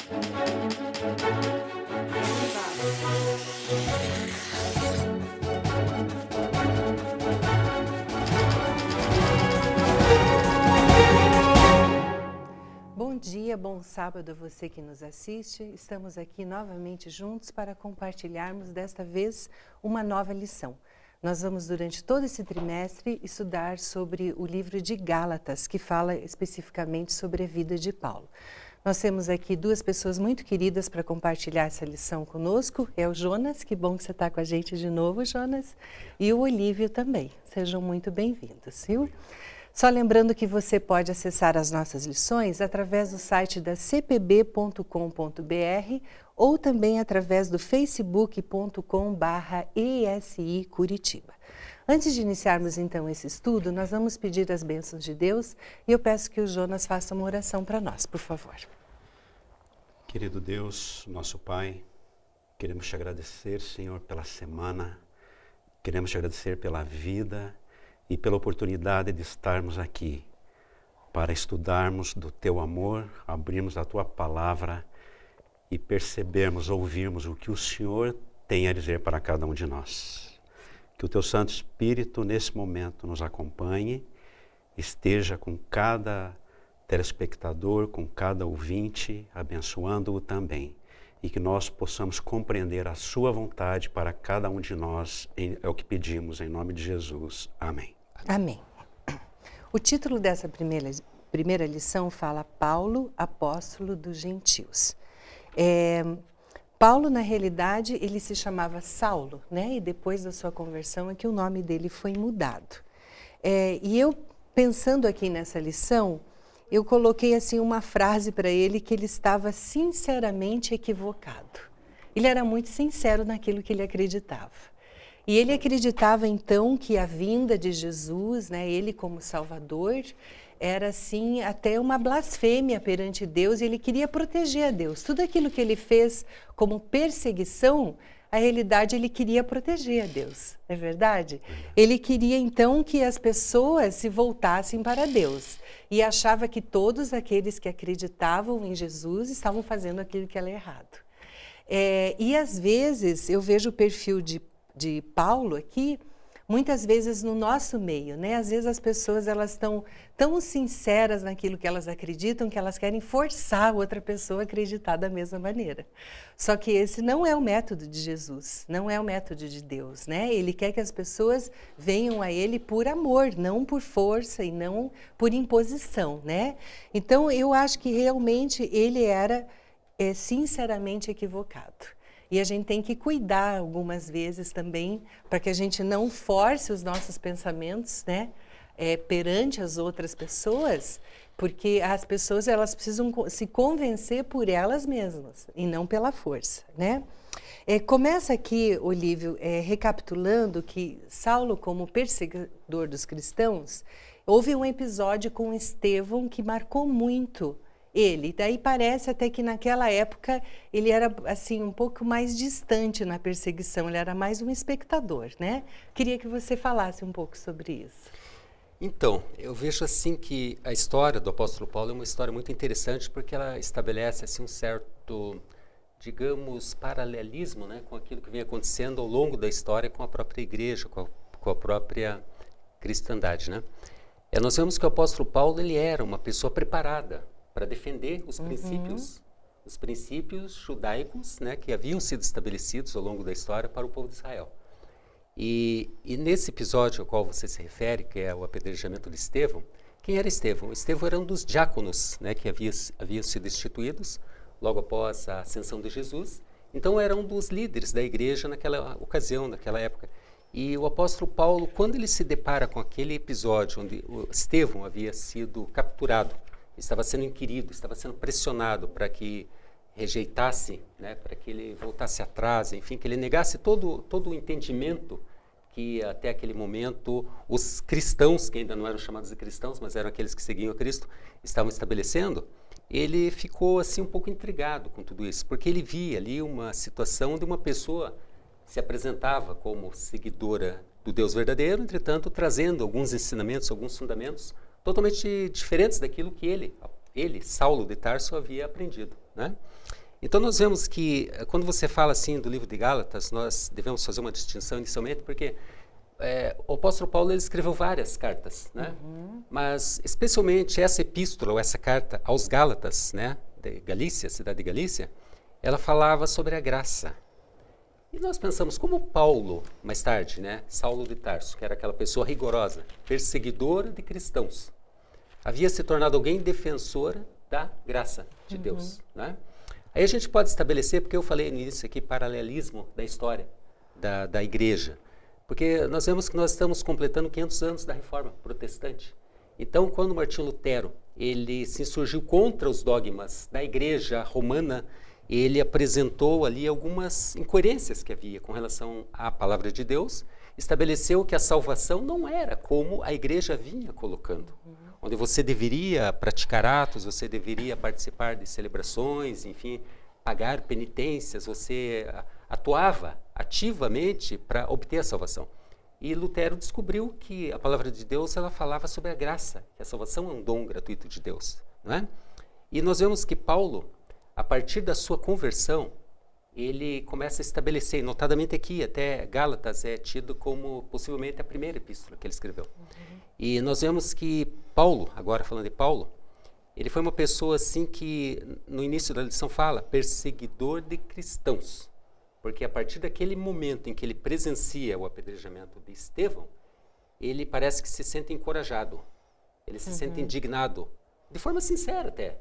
Bom dia, bom sábado a você que nos assiste. Estamos aqui novamente juntos para compartilharmos desta vez uma nova lição. Nós vamos durante todo esse trimestre estudar sobre o livro de Gálatas, que fala especificamente sobre a vida de Paulo. Nós temos aqui duas pessoas muito queridas para compartilhar essa lição conosco. É o Jonas, que bom que você está com a gente de novo, Jonas, e o Olívio também. Sejam muito bem-vindos, viu? Só lembrando que você pode acessar as nossas lições através do site da cpb.com.br ou também através do facebook.com/ESI Curitiba. Antes de iniciarmos então esse estudo, nós vamos pedir as bênçãos de Deus e eu peço que o Jonas faça uma oração para nós, por favor. Querido Deus, nosso Pai, queremos te agradecer, Senhor, pela semana, queremos te agradecer pela vida e pela oportunidade de estarmos aqui para estudarmos do Teu amor, abrirmos a Tua palavra e percebermos, ouvirmos o que o Senhor tem a dizer para cada um de nós. Que o Teu Santo Espírito, nesse momento, nos acompanhe, esteja com cada telespectador, com cada ouvinte, abençoando-o também. E que nós possamos compreender a Sua vontade para cada um de nós, é o que pedimos, em nome de Jesus. Amém. Amém. O título dessa primeira lição fala Paulo, apóstolo dos gentios. Paulo, na realidade, ele se chamava Saulo, né? E depois da sua conversão é que o nome dele foi mudado. E eu, pensando aqui nessa lição, eu coloquei assim uma frase para ele que ele estava sinceramente equivocado. Ele era muito sincero naquilo que ele acreditava. E ele acreditava então que a vinda de Jesus, né, ele como Salvador, era assim até uma blasfêmia perante Deus e ele queria proteger a Deus. Tudo aquilo que ele fez como perseguição, a realidade ele queria proteger a Deus, não é verdade? Ele queria então que as pessoas se voltassem para Deus e achava que todos aqueles que acreditavam em Jesus estavam fazendo aquilo que era errado. E às vezes eu vejo o perfil de Paulo aqui, muitas vezes no nosso meio, né? Às vezes as pessoas elas estão tão sinceras naquilo que elas acreditam que elas querem forçar outra pessoa a acreditar da mesma maneira. Só que esse não é o método de Jesus, não é o método de Deus, né? Ele quer que as pessoas venham a Ele por amor, não por força e não por imposição, né? Então eu acho que realmente ele era sinceramente equivocado. E a gente tem que cuidar algumas vezes também para que a gente não force os nossos pensamentos, né, perante as outras pessoas, porque as pessoas elas precisam se convencer por elas mesmas e não pela força, né? Começa aqui, Olívio, recapitulando que Saulo, como perseguidor dos cristãos, houve um episódio com Estevão que marcou muito ele. Daí parece até que naquela época ele era assim um pouco mais distante na perseguição, ele era mais um espectador, né? Queria que você falasse um pouco sobre isso. Então, eu vejo assim que a história do apóstolo Paulo é uma história muito interessante porque ela estabelece assim um certo, digamos, paralelismo, né, com aquilo que vem acontecendo ao longo da história com a própria igreja, com a própria cristandade, né? Nós vemos que o apóstolo Paulo ele era uma pessoa preparada para defender os princípios judaicos, né, que haviam sido estabelecidos ao longo da história para o povo de Israel. E nesse episódio ao qual você se refere, que é o apedrejamento de Estevão, quem era Estevão? Estevão era um dos diáconos, né, que haviam sido instituídos logo após a ascensão de Jesus. Então era um dos líderes da igreja naquela ocasião, naquela época. E o apóstolo Paulo, quando ele se depara com aquele episódio onde o Estevão havia sido capturado, estava sendo inquirido, estava sendo pressionado para que rejeitasse, né, para que ele voltasse atrás, enfim, que ele negasse todo o entendimento que até aquele momento os cristãos, que ainda não eram chamados de cristãos, mas eram aqueles que seguiam a Cristo, estavam estabelecendo, ele ficou assim um pouco intrigado com tudo isso, porque ele via ali uma situação onde uma pessoa se apresentava como seguidora do Deus verdadeiro, entretanto trazendo alguns ensinamentos, alguns fundamentos totalmente diferentes daquilo que ele ele, Saulo de Tarso, havia aprendido, né? Então nós vemos que, quando você fala assim do livro de Gálatas, nós devemos fazer uma distinção inicialmente, porque o apóstolo Paulo ele escreveu várias cartas, né? Mas especialmente essa epístola, ou essa carta aos Gálatas, né, de Galícia, cidade de Galícia, ela falava sobre a graça. E nós pensamos, como Paulo, mais tarde, né, Saulo de Tarso, que era aquela pessoa rigorosa, perseguidora de cristãos, havia se tornado alguém defensora da graça de Deus, né? Aí a gente pode estabelecer, porque eu falei nisso aqui, paralelismo da história da igreja. Porque nós vemos que nós estamos completando 500 anos da Reforma Protestante. Então, quando Martinho Lutero ele se insurgiu contra os dogmas da igreja romana, ele apresentou ali algumas incoerências que havia com relação à palavra de Deus, estabeleceu que a salvação não era como a igreja vinha colocando, onde você deveria praticar atos, você deveria participar de celebrações, enfim, pagar penitências, você atuava ativamente para obter a salvação. E Lutero descobriu que a palavra de Deus ela falava sobre a graça, que a salvação é um dom gratuito de Deus, não é? E nós vemos que Paulo, a partir da sua conversão, ele começa a estabelecer, notadamente aqui, até Gálatas é tido como possivelmente a primeira epístola que ele escreveu. E nós vemos que Paulo, agora falando de Paulo, ele foi uma pessoa assim que no início da lição fala, perseguidor de cristãos. Porque a partir daquele momento em que ele presencia o apedrejamento de Estevão, ele parece que se sente encorajado, ele se sente indignado, de forma sincera até.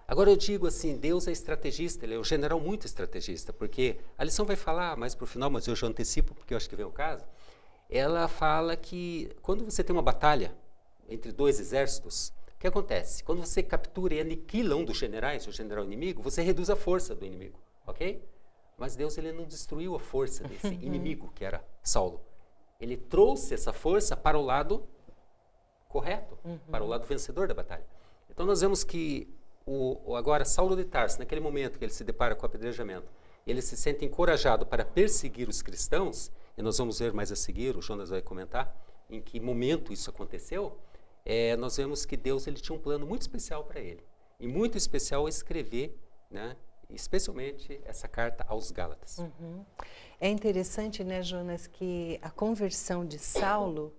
Agora eu digo assim, Deus é estrategista, ele é um general muito estrategista, porque a lição vai falar mais para o final, mas eu já antecipo porque eu acho que vem o caso. Ela fala que quando você tem uma batalha entre dois exércitos, o que acontece? Quando você captura e aniquila um dos generais, o general inimigo, você reduz a força do inimigo, ok? Mas Deus ele não destruiu a força desse inimigo, que era Saulo. Ele trouxe essa força para o lado correto, para o lado vencedor da batalha. Então nós vemos que agora Saulo de Tarso, naquele momento que ele se depara com o apedrejamento, ele se sente encorajado para perseguir os cristãos, e nós vamos ver mais a seguir, o Jonas vai comentar em que momento isso aconteceu. Nós vemos que Deus ele tinha um plano muito especial para ele, e muito especial escrever, né, especialmente essa carta aos Gálatas. É interessante, né, Jonas, que a conversão de Saulo,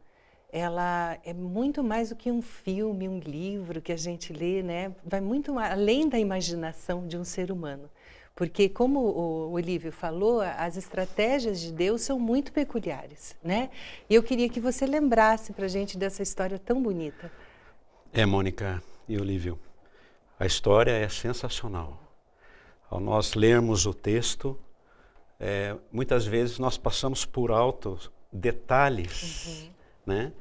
ela é muito mais do que um filme, um livro que a gente lê, né? Vai muito além da imaginação de um ser humano. Porque, como o Olívio falou, as estratégias de Deus são muito peculiares, né? E eu queria que você lembrasse para a gente dessa história tão bonita. Mônica e Olívio, a história é sensacional. Ao nós lermos o texto, muitas vezes nós passamos por alto detalhes, né,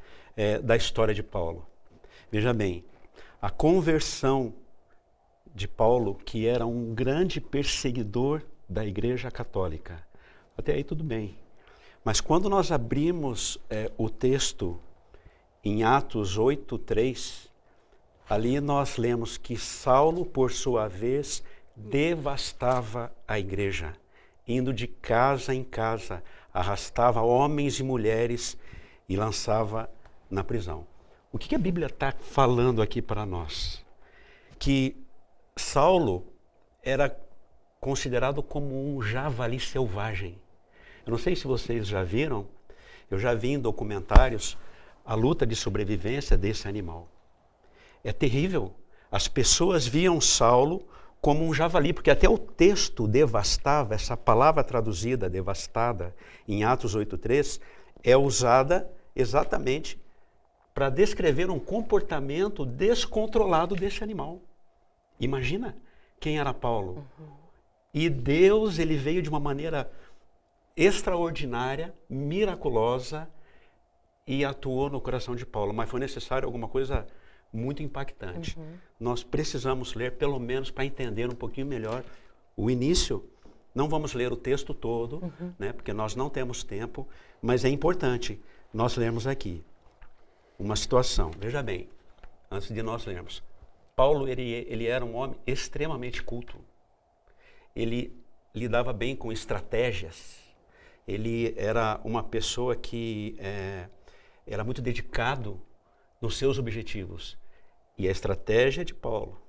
da história de Paulo. Veja bem, a conversão de Paulo, que era um grande perseguidor da Igreja Católica. Até aí tudo bem. Mas quando nós abrimos o texto em Atos 8:3, ali nós lemos que Saulo, por sua vez, devastava a igreja, indo de casa em casa, arrastava homens e mulheres e lançava na prisão. O que a Bíblia está falando aqui para nós? Que Saulo era considerado como um javali selvagem. Eu não sei se vocês já viram, eu já vi em documentários a luta de sobrevivência desse animal. É terrível. As pessoas viam Saulo como um javali, porque até o texto devastava, essa palavra traduzida, devastada, em Atos 8:3, é usada exatamente para descrever um comportamento descontrolado desse animal. Imagina quem era Paulo. E Deus, ele veio de uma maneira extraordinária, miraculosa, e atuou no coração de Paulo. Mas foi necessário alguma coisa muito impactante. Nós precisamos ler, pelo menos para entender um pouquinho melhor o início. Não vamos ler o texto todo, né, porque nós não temos tempo, mas é importante nós lermos aqui uma situação. Veja bem, antes de nós lermos. Paulo, ele era um homem extremamente culto. Ele lidava bem com estratégias. Ele era uma pessoa que era muito dedicado nos seus objetivos. E a estratégia de Paulo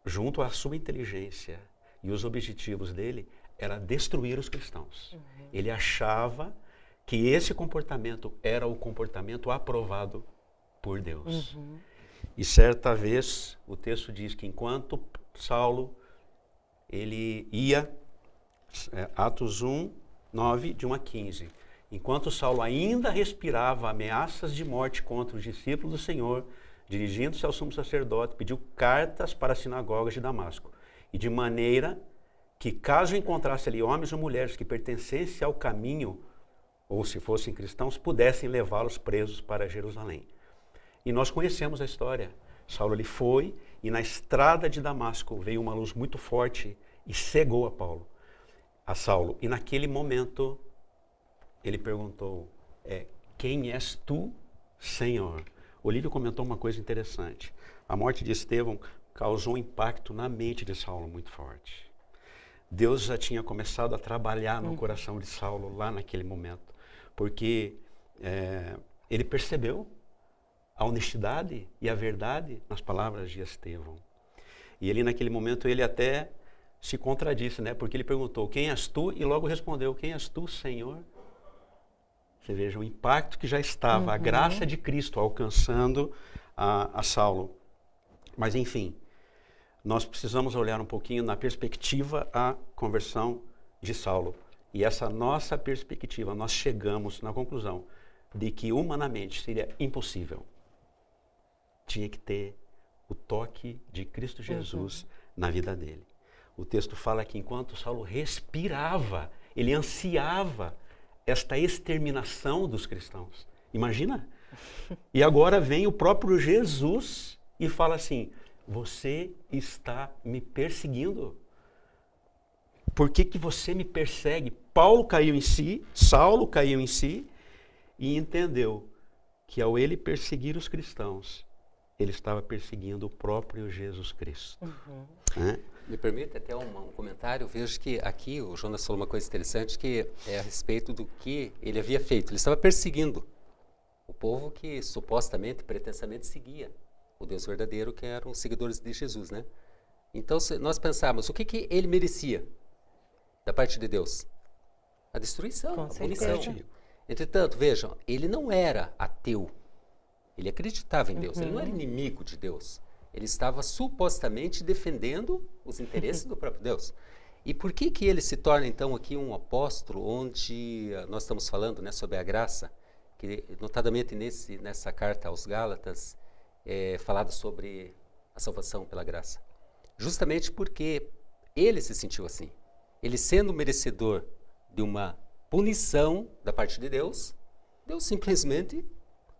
junto à sua inteligência e os objetivos dele, era destruir os cristãos. Ele achava que esse comportamento era o comportamento aprovado por Deus. E certa vez, o texto diz que enquanto Saulo, ele ia, Atos 1, 9, de 1 a 15, enquanto Saulo ainda respirava ameaças de morte contra os discípulos do Senhor, dirigindo-se ao sumo sacerdote, pediu cartas para as sinagogas de Damasco, e de maneira que, caso encontrasse ali homens ou mulheres que pertencessem ao caminho, ou se fossem cristãos, pudessem levá-los presos para Jerusalém. E nós conhecemos a história. Saulo ele foi, e na estrada de Damasco veio uma luz muito forte e cegou a Saulo. E naquele momento, ele perguntou, quem és tu, Senhor? Olívio comentou uma coisa interessante. A morte de Estevão causou um impacto na mente de Saulo muito forte. Deus já tinha começado a trabalhar no coração de Saulo lá naquele momento, porque ele percebeu a honestidade e a verdade nas palavras de Estevão. E ele naquele momento, ele até se contradisse, né? Porque ele perguntou, quem és tu? E logo respondeu, quem és tu, Senhor? Você veja o impacto que já estava, a graça de Cristo alcançando a Saulo. Mas enfim, nós precisamos olhar um pouquinho na perspectiva a conversão de Saulo. E essa nossa perspectiva, nós chegamos na conclusão de que humanamente seria impossível. Tinha que ter o toque de Cristo Jesus na vida dele. O texto fala que enquanto Saulo respirava, ele ansiava esta exterminação dos cristãos. Imagina? E agora vem o próprio Jesus e fala assim, você está me perseguindo. Por que você me persegue? Paulo caiu em si, Saulo caiu em si e entendeu que ao ele perseguir os cristãos, ele estava perseguindo o próprio Jesus Cristo. Me permite até um comentário. Eu vejo que aqui o Jonas falou uma coisa interessante, que é a respeito do que ele havia feito. Ele estava perseguindo o povo que supostamente, pretensamente seguia o Deus verdadeiro, que eram os seguidores de Jesus, né? Então, se nós pensarmos, o que ele merecia da parte de Deus? A destruição, a punição. Entretanto, vejam, ele não era ateu. Ele acreditava em Deus, ele não era inimigo de Deus. Ele estava supostamente defendendo os interesses do próprio Deus. E por que ele se torna, então, aqui um apóstolo, onde nós estamos falando, né, sobre a graça, que notadamente nessa carta aos Gálatas, é falado sobre a salvação pela graça? Justamente porque ele se sentiu assim. Ele sendo merecedor de uma punição da parte de Deus, Deus simplesmente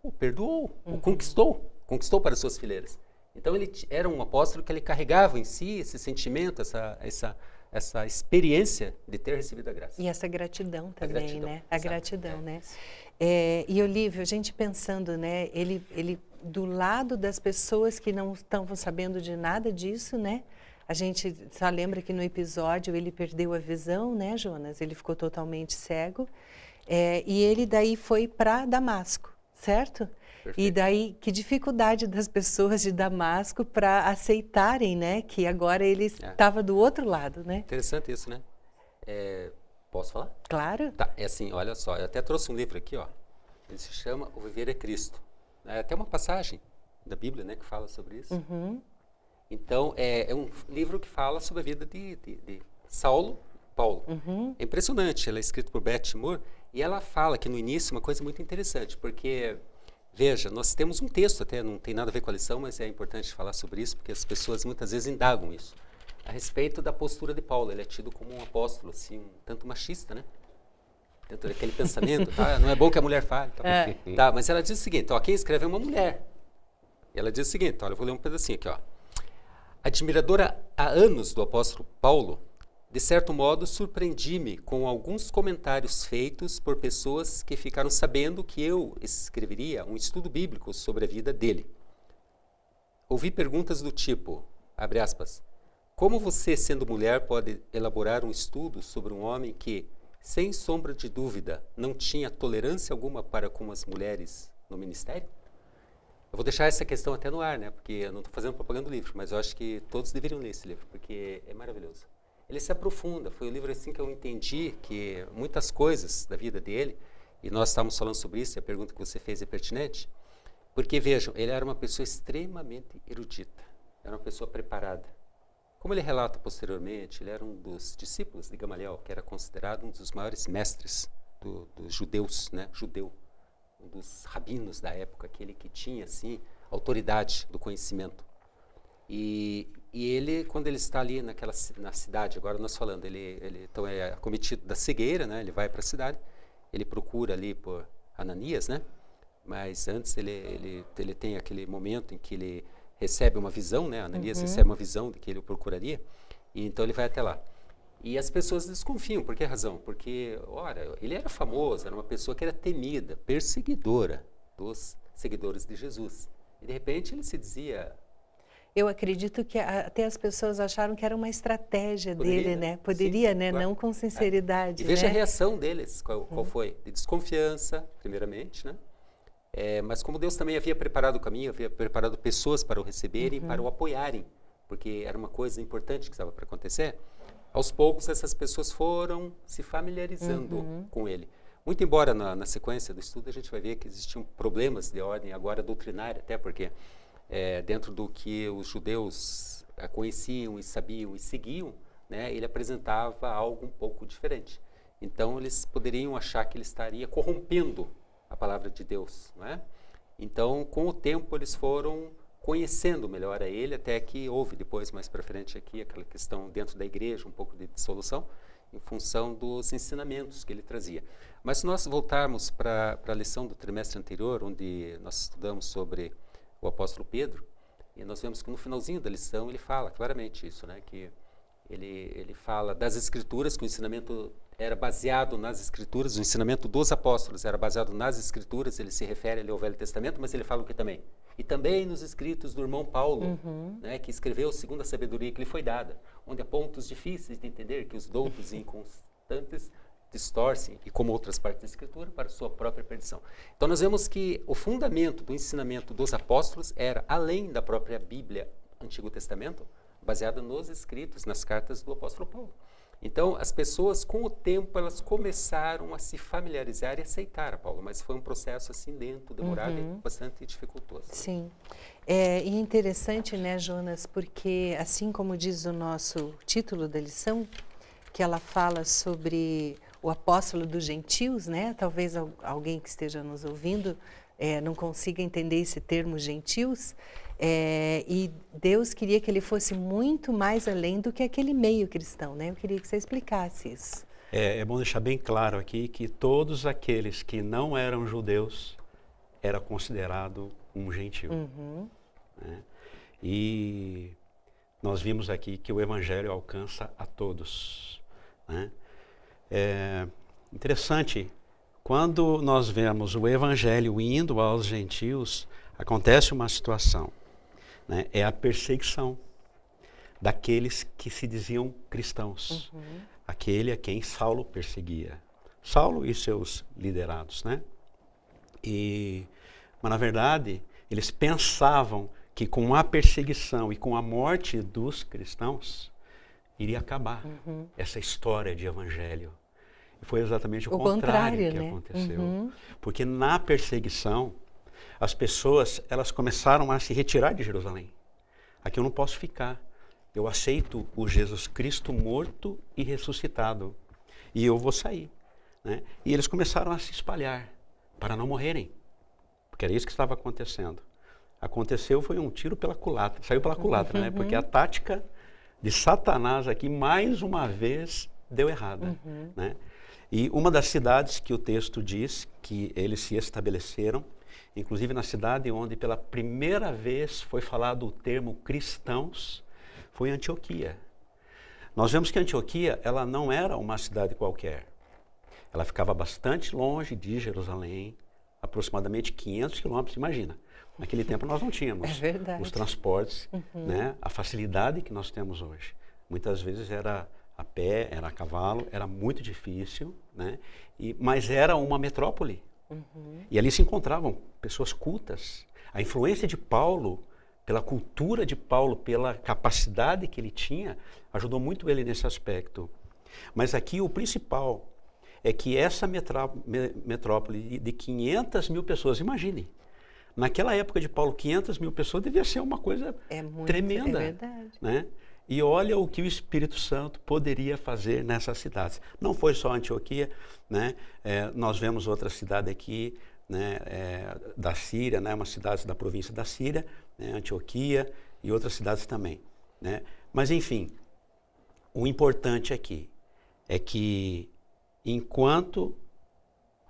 o perdoou, o conquistou para as suas fileiras. Então ele era um apóstolo que ele carregava em si esse sentimento, essa experiência de ter recebido a graça. E essa gratidão também, né? A gratidão, né? E Olívio, a gente pensando, né? Ele do lado das pessoas que não estavam sabendo de nada disso, né? A gente só lembra que no episódio ele perdeu a visão, né, Jonas? Ele ficou totalmente cego. E ele daí foi para Damasco, certo? Perfeito. E daí, que dificuldade das pessoas de Damasco para aceitarem, né? Que agora ele estava do outro lado, né? Interessante isso, né? Posso falar? Claro. Tá, é assim, olha só, eu até trouxe um livro aqui, ó. Ele se chama O Viver é Cristo. É até uma passagem da Bíblia, né, que fala sobre isso. Então, é um livro que fala sobre a vida de Paulo. É impressionante, ela é escrita por Beth Moore, e ela fala aqui no início uma coisa muito interessante, porque, veja, nós temos um texto, até não tem nada a ver com a lição, mas é importante falar sobre isso, porque as pessoas muitas vezes indagam isso, a respeito da postura de Paulo. Ele é tido como um apóstolo, assim, um tanto machista, né? Dentro daquele pensamento, não é bom que a mulher fale. Tá, mas ela diz o seguinte, ó, quem escreve é uma mulher. E ela diz o seguinte, olha, eu vou ler um pedacinho aqui, ó. Admiradora há anos do apóstolo Paulo, de certo modo surpreendi-me com alguns comentários feitos por pessoas que ficaram sabendo que eu escreveria um estudo bíblico sobre a vida dele. Ouvi perguntas do tipo, abre aspas, como você, sendo mulher, pode elaborar um estudo sobre um homem que, sem sombra de dúvida, não tinha tolerância alguma para com as mulheres no ministério? Eu vou deixar essa questão até no ar, né? Porque eu não estou fazendo propaganda do livro, mas eu acho que todos deveriam ler esse livro, porque é maravilhoso. Ele se aprofunda, foi um livro assim que eu entendi que muitas coisas da vida dele, e nós estávamos falando sobre isso, e a pergunta que você fez é pertinente, porque vejam, ele era uma pessoa extremamente erudita, era uma pessoa preparada. Como ele relata posteriormente, ele era um dos discípulos de Gamaliel, que era considerado um dos maiores mestres dos judeus, né? Judeu, um dos rabinos da época, aquele que tinha assim autoridade do conhecimento. E ele, quando ele está ali na cidade, agora nós falando, ele então é acometido da cegueira, né? Ele vai para a cidade, ele procura ali por Ananias, né? Mas antes ele tem aquele momento em que ele recebe uma visão, né? Ananias recebe uma visão de que ele o procuraria, e então ele vai até lá. E as pessoas desconfiam, por que razão? Porque, ora, ele era famoso, era uma pessoa que era temida, perseguidora dos seguidores de Jesus. E de repente ele se dizia... Eu acredito que até as pessoas acharam que era uma estratégia dele, né? Sim, Poderia, né? claro. Não com sinceridade, E veja né? a reação deles, qual foi? De desconfiança, primeiramente, né? Mas como Deus também havia preparado o caminho, havia preparado pessoas para o receberem, para o apoiarem, porque era uma coisa importante que estava para acontecer, aos poucos essas pessoas foram se familiarizando com ele. Muito embora na sequência do estudo a gente vai ver que existiam problemas de ordem agora doutrinária, até porque dentro do que os judeus conheciam e sabiam e seguiam, né, ele apresentava algo um pouco diferente. Então eles poderiam achar que ele estaria corrompendo a palavra de Deus, não é? Então, com o tempo, eles foram conhecendo melhor a ele, até que houve depois, mais para frente aqui, aquela questão dentro da igreja, um pouco de dissolução, em função dos ensinamentos que ele trazia. Mas se nós voltarmos para a lição do trimestre anterior, onde nós estudamos sobre o apóstolo Pedro, e nós vemos que no finalzinho da lição ele fala claramente isso, né? Que ele fala das Escrituras, que o ensinamento era baseado nas Escrituras, o ensinamento dos apóstolos era baseado nas Escrituras, ele se refere ali ao Velho Testamento, mas ele fala o que também? E também nos escritos do irmão Paulo, né, que escreveu segundo a sabedoria que lhe foi dada, onde há pontos difíceis de entender que os doutos e inconstantes distorcem, e como outras partes da Escritura, para sua própria perdição. Então nós vemos que o fundamento do ensinamento dos apóstolos era, além da própria Bíblia, Antigo Testamento, baseada nos escritos, nas cartas do apóstolo Paulo. Então, as pessoas, com o tempo, elas começaram a se familiarizar e aceitar a Paulo, mas foi um processo assim lento, demorado e bastante dificultoso. Sim. E é interessante, né, Jonas, porque assim como diz o nosso título da lição, que ela fala sobre o apóstolo dos gentios, né? Talvez alguém que esteja nos ouvindo não consiga entender esse termo gentios, e Deus queria que ele fosse muito mais além do que aquele meio cristão, né? Eu queria que você explicasse isso. É bom deixar bem claro aqui que todos aqueles que não eram judeus era considerado um gentio. Né? E nós vimos aqui que o evangelho alcança a todos. Né? É interessante, quando nós vemos o evangelho indo aos gentios, acontece uma situação, né? É a perseguição daqueles que se diziam cristãos, aquele a quem Saulo perseguia, Saulo e seus liderados, né? Mas na verdade, eles pensavam que com a perseguição e com a morte dos cristãos, iria acabar essa história de evangelho. E foi exatamente o contrário que aconteceu. Porque na perseguição, as pessoas, elas começaram a se retirar de Jerusalém. Aqui eu não posso ficar. Eu aceito o Jesus Cristo morto e ressuscitado. E eu vou sair. Né? E eles começaram a se espalhar para não morrerem. Porque era isso que estava acontecendo. Aconteceu, foi um tiro pela culatra. Saiu pela culatra, né? Porque a tática de Satanás aqui, mais uma vez, deu errada. Né? E uma das cidades que o texto diz que eles se estabeleceram, inclusive na cidade onde pela primeira vez foi falado o termo cristãos, foi Antioquia. Nós vemos que Antioquia, ela não era uma cidade qualquer. Ela ficava bastante longe de Jerusalém, aproximadamente 500 quilômetros, imagina. Naquele tempo nós não tínhamos os transportes, né, a facilidade que nós temos hoje. Muitas vezes era a pé, era a cavalo, era muito difícil, né? Mas era uma metrópole. E ali se encontravam pessoas cultas. A influência de Paulo, pela cultura de Paulo, pela capacidade que ele tinha, ajudou muito ele nesse aspecto. Mas aqui o principal é que essa metrópole de 500 mil pessoas, imagine, naquela época de Paulo, 500 mil pessoas devia ser uma coisa tremenda. É verdade. Né? E olha o que o Espírito Santo poderia fazer nessas cidades. Não foi só Antioquia, né? Nós vemos outra cidade aqui, né? Da Síria, né? Uma cidade da província da Síria, né? Antioquia e outras cidades também. Né? Mas enfim, o importante aqui é que enquanto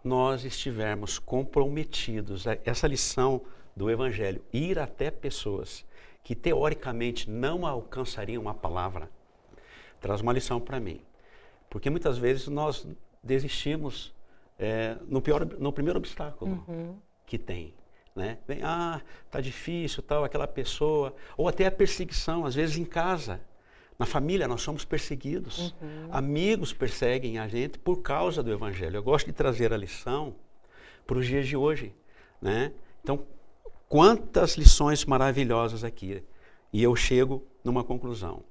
nós estivermos comprometidos, essa lição do Evangelho, ir até pessoas que teoricamente não alcançariam a palavra, traz uma lição para mim. Porque muitas vezes nós desistimos no primeiro obstáculo que tem. Né? Vem, tá difícil, tal, aquela pessoa, ou até a perseguição, às vezes em casa. Na família nós somos perseguidos. Amigos perseguem a gente por causa do Evangelho. Eu gosto de trazer a lição para os dias de hoje. Né? Então, quantas lições maravilhosas aqui. E eu chego numa conclusão.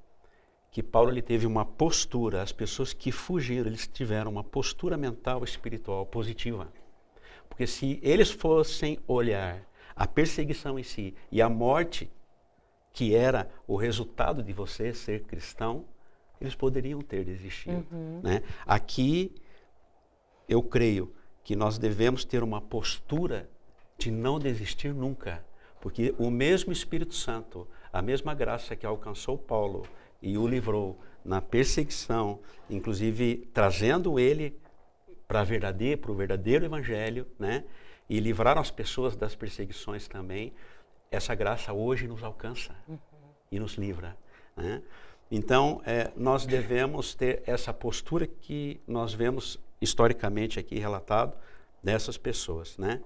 Que Paulo ele teve uma postura, as pessoas que fugiram, eles tiveram uma postura mental e espiritual positiva. Porque se eles fossem olhar a perseguição em si e a morte, que era o resultado de você ser cristão, eles poderiam ter desistido. Né? Aqui, eu creio que nós devemos ter uma postura de não desistir nunca, porque o mesmo Espírito Santo, a mesma graça que alcançou Paulo e o livrou na perseguição, inclusive trazendo ele para o verdadeiro Evangelho, né? E livraram as pessoas das perseguições também, essa graça hoje nos alcança e nos livra. Né? Então, nós devemos ter essa postura que nós vemos historicamente aqui relatado dessas pessoas, né?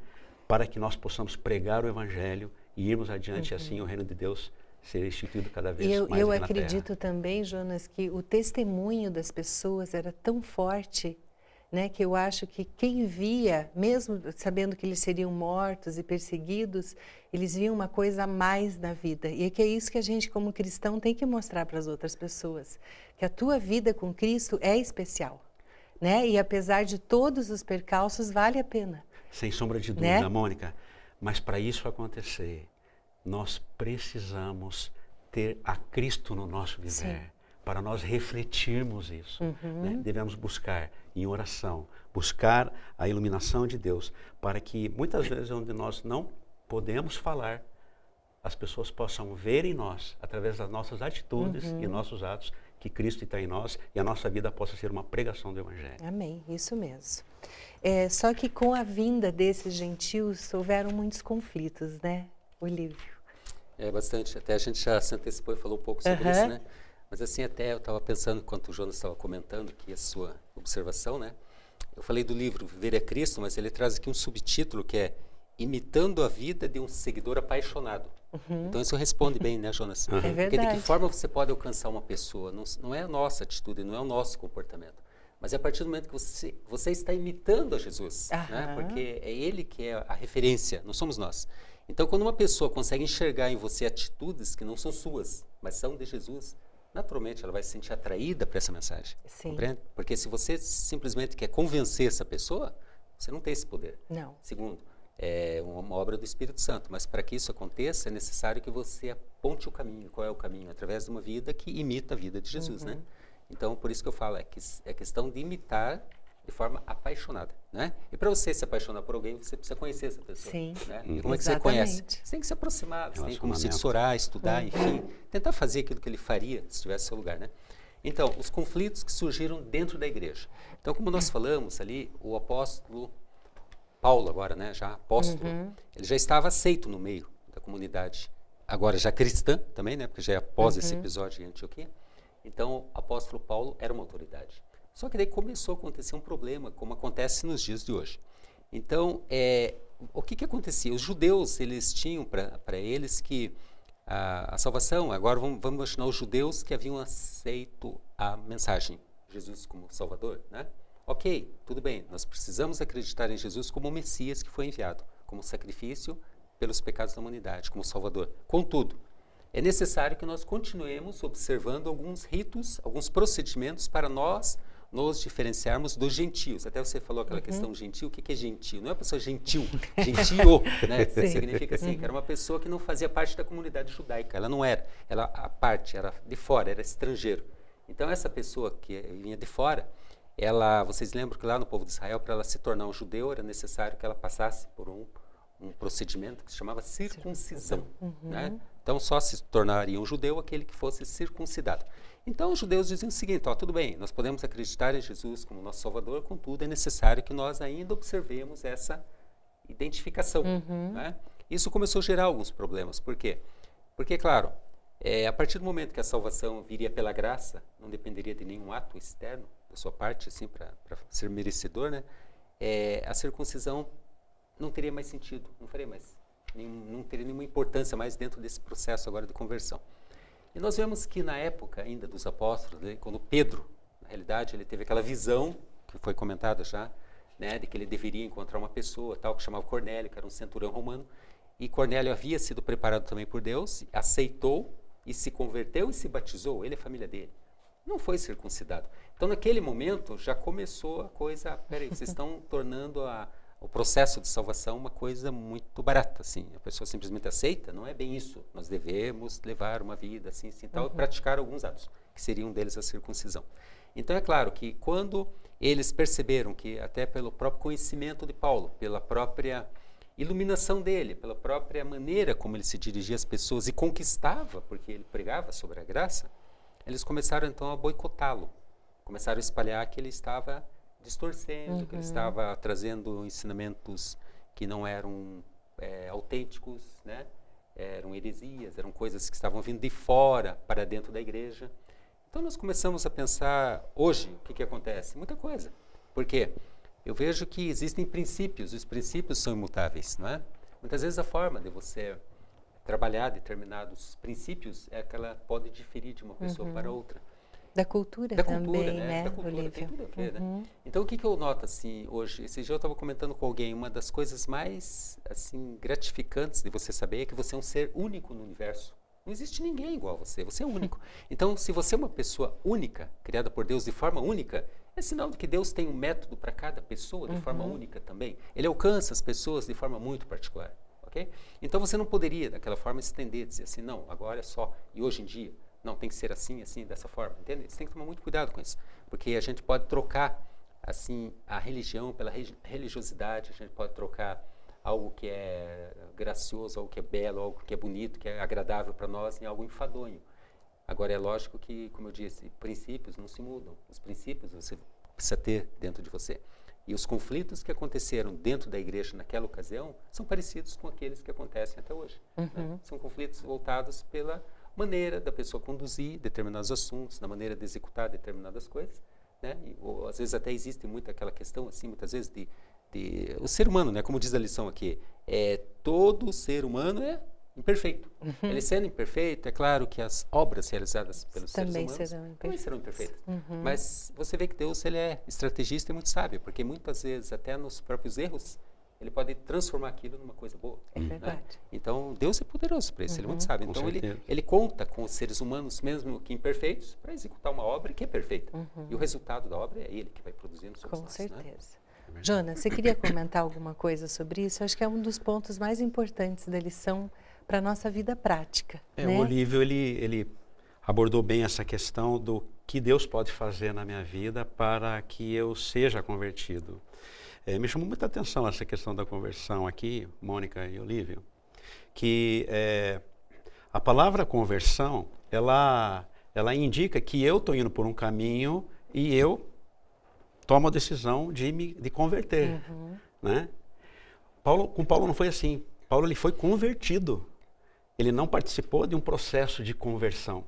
Para que nós possamos pregar o Evangelho e irmos adiante, assim o reino de Deus ser instituído cada vez mais aqui na terra. Eu acredito também, Jonas, que o testemunho das pessoas era tão forte, né, que eu acho que quem via, mesmo sabendo que eles seriam mortos e perseguidos, eles viam uma coisa a mais na vida. E é que é isso que a gente, como cristão, tem que mostrar para as outras pessoas. Que a tua vida com Cristo é especial. Né? E apesar de todos os percalços, vale a pena. Sem sombra de dúvida, né? Mônica. Mas para isso acontecer, nós precisamos ter a Cristo no nosso viver. Sim. Para nós refletirmos isso. Né? Devemos buscar em oração, buscar a iluminação de Deus, para que muitas vezes onde nós não podemos falar, as pessoas possam ver em nós, através das nossas atitudes e nossos atos, que Cristo está em nós e a nossa vida possa ser uma pregação do Evangelho. Amém, isso mesmo. Só que com a vinda desses gentios, houveram muitos conflitos, né, Olívio? Bastante. Até a gente já se antecipou e falou um pouco sobre isso, né? Mas assim, até eu estava pensando, enquanto o Jonas estava comentando aqui a sua observação, né? Eu falei do livro Viver é Cristo, mas ele traz aqui um subtítulo que é Imitando a Vida de um Seguidor Apaixonado. Então isso responde bem, né, Jonas? É verdade. Porque de que forma você pode alcançar uma pessoa? Não é a nossa atitude, não é o nosso comportamento. Mas é a partir do momento que você está imitando a Jesus, né? Porque é Ele que é a referência, não somos nós. Então, quando uma pessoa consegue enxergar em você atitudes que não são suas, mas são de Jesus, naturalmente ela vai se sentir atraída para essa mensagem. Sim. Compreende? Porque se você simplesmente quer convencer essa pessoa, você não tem esse poder. Não. Segundo, é uma obra do Espírito Santo, mas para que isso aconteça é necessário que você aponte o caminho. Qual é o caminho? Através de uma vida que imita a vida de Jesus, né? Então, por isso que eu falo, é questão de imitar de forma apaixonada, né? E para você se apaixonar por alguém, você precisa conhecer essa pessoa. Sim. Né? E como é que você conhece? Você tem que se aproximar, você tem como se orar, estudar, enfim, tentar fazer aquilo que ele faria se estivesse no seu lugar, né? Então, os conflitos que surgiram dentro da igreja. Então, como nós falamos ali, o apóstolo Paulo agora, né, já apóstolo, ele já estava aceito no meio da comunidade, agora já cristã também, né, porque já é após esse episódio em Antioquia. Então, o apóstolo Paulo era uma autoridade. Só que daí começou a acontecer um problema, como acontece nos dias de hoje. Então, o que acontecia? Os judeus, eles tinham para eles que a salvação, agora vamos imaginar os judeus que haviam aceito a mensagem, Jesus como Salvador, né? Ok, tudo bem, nós precisamos acreditar em Jesus como o Messias que foi enviado, como sacrifício pelos pecados da humanidade, como Salvador. Contudo, é necessário que nós continuemos observando alguns ritos, alguns procedimentos para nós nos diferenciarmos dos gentios. Até você falou aquela questão gentil. O que é gentil? Não é uma pessoa gentil, gentio, né? Significa assim, que era uma pessoa que não fazia parte da comunidade judaica. Ela não era, ela a parte, era de fora, era estrangeiro. Então essa pessoa que vinha de fora, vocês lembram que lá no povo de Israel, para ela se tornar um judeu, era necessário que ela passasse por um procedimento que se chamava circuncisão. Né? Então só se tornaria um judeu aquele que fosse circuncidado. Então os judeus diziam o seguinte, tudo bem, nós podemos acreditar em Jesus como nosso Salvador, contudo é necessário que nós ainda observemos essa identificação. Né? Isso começou a gerar alguns problemas. Por quê? Porque, claro, a partir do momento que a salvação viria pela graça, não dependeria de nenhum ato externo da sua parte, assim, para ser merecedor, né? A circuncisão não teria mais sentido, não teria nenhuma importância mais dentro desse processo agora de conversão. E nós vemos que na época ainda dos apóstolos, né, quando Pedro, na realidade, ele teve aquela visão, que foi comentada já, né, de que ele deveria encontrar uma pessoa, tal, que chamava Cornélio, que era um centurião romano, e Cornélio havia sido preparado também por Deus, aceitou e se converteu e se batizou, ele e a família dele. Não foi circuncidado. Então, naquele momento, já começou a coisa, peraí, vocês estão tornando o processo de salvação uma coisa muito barata, assim. A pessoa simplesmente aceita, não é bem isso. Nós devemos levar uma vida assim, tal, e praticar alguns atos, que seriam deles a circuncisão. Então, é claro que quando eles perceberam que, até pelo próprio conhecimento de Paulo, pela própria iluminação dele, pela própria maneira como ele se dirigia às pessoas e conquistava, porque ele pregava sobre a graça, eles começaram então a boicotá-lo. Começaram a espalhar que ele estava distorcendo, que ele estava trazendo ensinamentos que não eram autênticos, né? Eram heresias, eram coisas que estavam vindo de fora para dentro da igreja. Então nós começamos a pensar, hoje, o que acontece? Muita coisa. Por quê? Eu vejo que existem princípios, os princípios são imutáveis, não é? Muitas vezes a forma de você trabalhar determinados princípios é que ela pode diferir de uma pessoa para outra. Da cultura também, né? Da cultura, tem tudo a ver, né? Então, o que eu noto, assim, hoje? Esse dia eu estava comentando com alguém, uma das coisas mais, assim, gratificantes de você saber é que você é um ser único no universo. Não existe ninguém igual a você é único. Então, se você é uma pessoa única, criada por Deus de forma única, é sinal de que Deus tem um método para cada pessoa de forma única também. Ele alcança as pessoas de forma muito particular, ok? Então, você não poderia, daquela forma, estender, dizer assim, não, agora é só, e hoje em dia, não, tem que ser assim, assim, dessa forma, entende? Você tem que tomar muito cuidado com isso, porque a gente pode trocar, assim, a religião pela religiosidade, a gente pode trocar algo que é gracioso, algo que é belo, algo que é bonito, que é agradável para nós, em algo enfadonho. Agora, é lógico que, como eu disse, princípios não se mudam, os princípios você precisa ter dentro de você. E os conflitos que aconteceram dentro da igreja naquela ocasião são parecidos com aqueles que acontecem até hoje. Né? São conflitos voltados pela maneira da pessoa conduzir determinados assuntos, na maneira de executar determinadas coisas, né? Ou às vezes até existe muito aquela questão, assim, muitas vezes de o ser humano, né? Como diz a lição aqui, todo ser humano é imperfeito. Ele sendo imperfeito, é claro que as obras realizadas pelos seres humanos também serão imperfeitas. Mas você vê que Deus, ele é estrategista e muito sábio, porque muitas vezes até nos próprios erros ele pode transformar aquilo numa coisa boa. É verdade. Né? Então, Deus é poderoso para isso, ele é muito sábio. Então, ele conta com os seres humanos, mesmo que imperfeitos, para executar uma obra que é perfeita. E o resultado da obra é ele que vai produzindo sobre nós. Com certeza. Né? Jonas, você queria comentar alguma coisa sobre isso? Eu acho que é um dos pontos mais importantes da lição para a nossa vida prática. Né? O Olívio, ele abordou bem essa questão do que Deus pode fazer na minha vida para que eu seja convertido. Me chamou muita atenção essa questão da conversão aqui, Mônica e Olívio, que a palavra conversão, ela indica que eu estou indo por um caminho e eu tomo a decisão de converter. Né? Com Paulo não foi assim. Paulo, ele foi convertido. Ele não participou de um processo de conversão.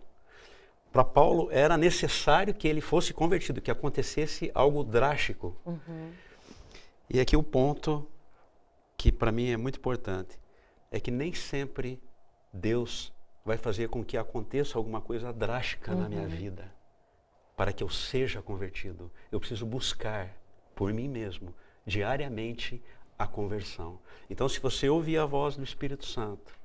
Para Paulo era necessário que ele fosse convertido, que acontecesse algo drástico. E aqui o ponto que para mim é muito importante é que nem sempre Deus vai fazer com que aconteça alguma coisa drástica na minha vida para que eu seja convertido. Eu preciso buscar por mim mesmo, diariamente, a conversão. Então, se você ouvir a voz do Espírito Santo,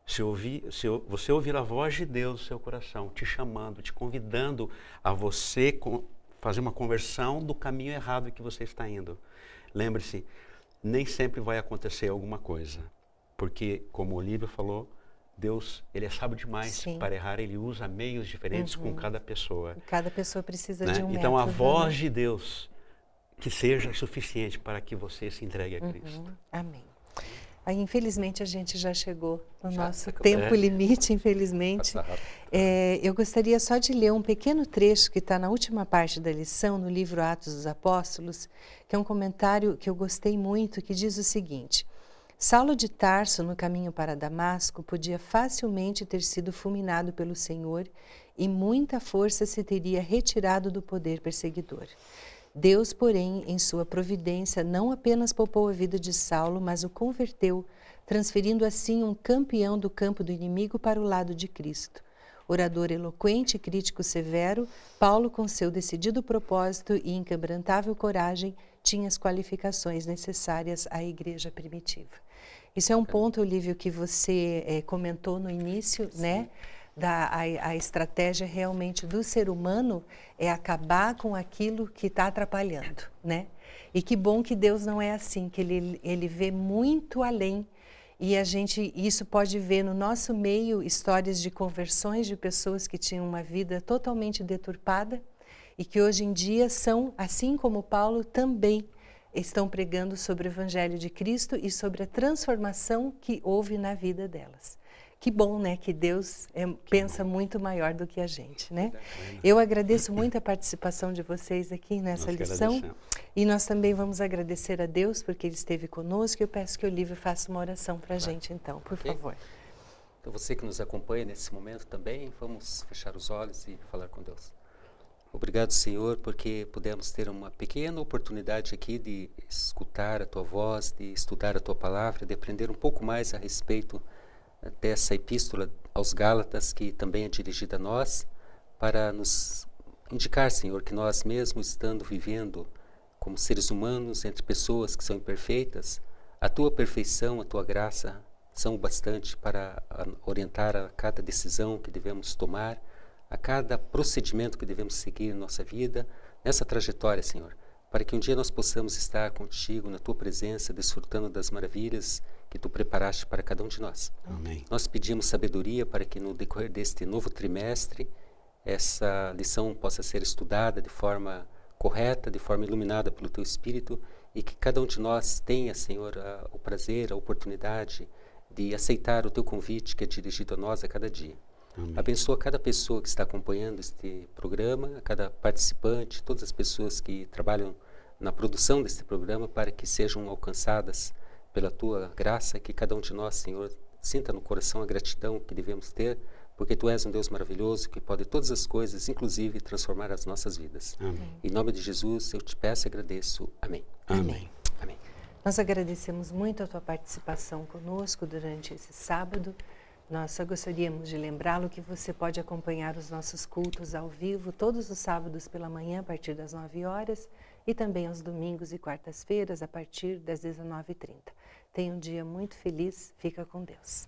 você ouvir a voz de Deus no seu coração, te chamando, te convidando a você fazer uma conversão do caminho errado que você está indo. Lembre-se, nem sempre vai acontecer alguma coisa, porque, como o Olívio falou, Deus, Ele é sábio demais Sim. para errar, Ele usa meios diferentes com cada pessoa. E cada pessoa precisa Né? de um método. Então, a voz de Deus que seja suficiente para que você se entregue a Cristo. Amém. Aí, infelizmente, a gente já chegou no nosso acabou. tempo limite, infelizmente. Eu gostaria só de ler um pequeno trecho que está na última parte da lição, no livro Atos dos Apóstolos, que é um comentário que eu gostei muito, que diz o seguinte: Saulo de Tarso, no caminho para Damasco, podia facilmente ter sido fulminado pelo Senhor e muita força se teria retirado do poder perseguidor. Deus, porém, em sua providência, não apenas poupou a vida de Saulo, mas o converteu, transferindo assim um campeão do campo do inimigo para o lado de Cristo. Orador eloquente e crítico severo, Paulo, com seu decidido propósito e inquebrantável coragem, tinha as qualificações necessárias à igreja primitiva. Isso é um ponto, Olívio, que você comentou no início, né? A estratégia realmente do ser humano é acabar com aquilo que está atrapalhando, né? E que bom que Deus não é assim, que ele vê muito além. E isso pode ver no nosso meio histórias de conversões de pessoas que tinham uma vida totalmente deturpada e que hoje em dia são, assim como Paulo, também estão pregando sobre o Evangelho de Cristo e sobre a transformação que houve na vida delas. Que bom, né, que Deus pensa muito maior do que a gente, né? Eu agradeço muito a participação de vocês aqui nessa lição. E nós também vamos agradecer a Deus porque Ele esteve conosco. Eu peço que o Olívio faça uma oração para a gente, então, por favor. Então, você que nos acompanha nesse momento também, vamos fechar os olhos e falar com Deus. Obrigado, Senhor, porque pudemos ter uma pequena oportunidade aqui de escutar a Tua voz, de estudar a Tua palavra, de aprender um pouco mais a respeito dessa epístola aos Gálatas, que também é dirigida a nós, para nos indicar, Senhor, que nós mesmos estando vivendo como seres humanos entre pessoas que são imperfeitas, a Tua perfeição, a Tua graça são o bastante para orientar a cada decisão que devemos tomar, a cada procedimento que devemos seguir em nossa vida, nessa trajetória, Senhor, para que um dia nós possamos estar contigo, na Tua presença, desfrutando das maravilhas que Tu preparaste para cada um de nós. Amém. Nós pedimos sabedoria para que no decorrer deste novo trimestre, essa lição possa ser estudada de forma correta, de forma iluminada pelo Teu Espírito, e que cada um de nós tenha, Senhor, o prazer, a oportunidade de aceitar o Teu convite que é dirigido a nós a cada dia. Amém. Abençoa cada pessoa que está acompanhando este programa, a cada participante, todas as pessoas que trabalham na produção deste programa, para que sejam alcançadas pela Tua graça, que cada um de nós, Senhor, sinta no coração a gratidão que devemos ter, porque Tu és um Deus maravilhoso que pode todas as coisas, inclusive transformar as nossas vidas. Amém. Em nome de Jesus, eu te peço e agradeço. Amém. Amém. Amém. Nós agradecemos muito a tua participação conosco durante esse sábado. Nós só gostaríamos de lembrá-lo que você pode acompanhar os nossos cultos ao vivo todos os sábados pela manhã a partir das 9 horas e também aos domingos e quartas-feiras a partir das 19h30. Tenha um dia muito feliz. Fica com Deus.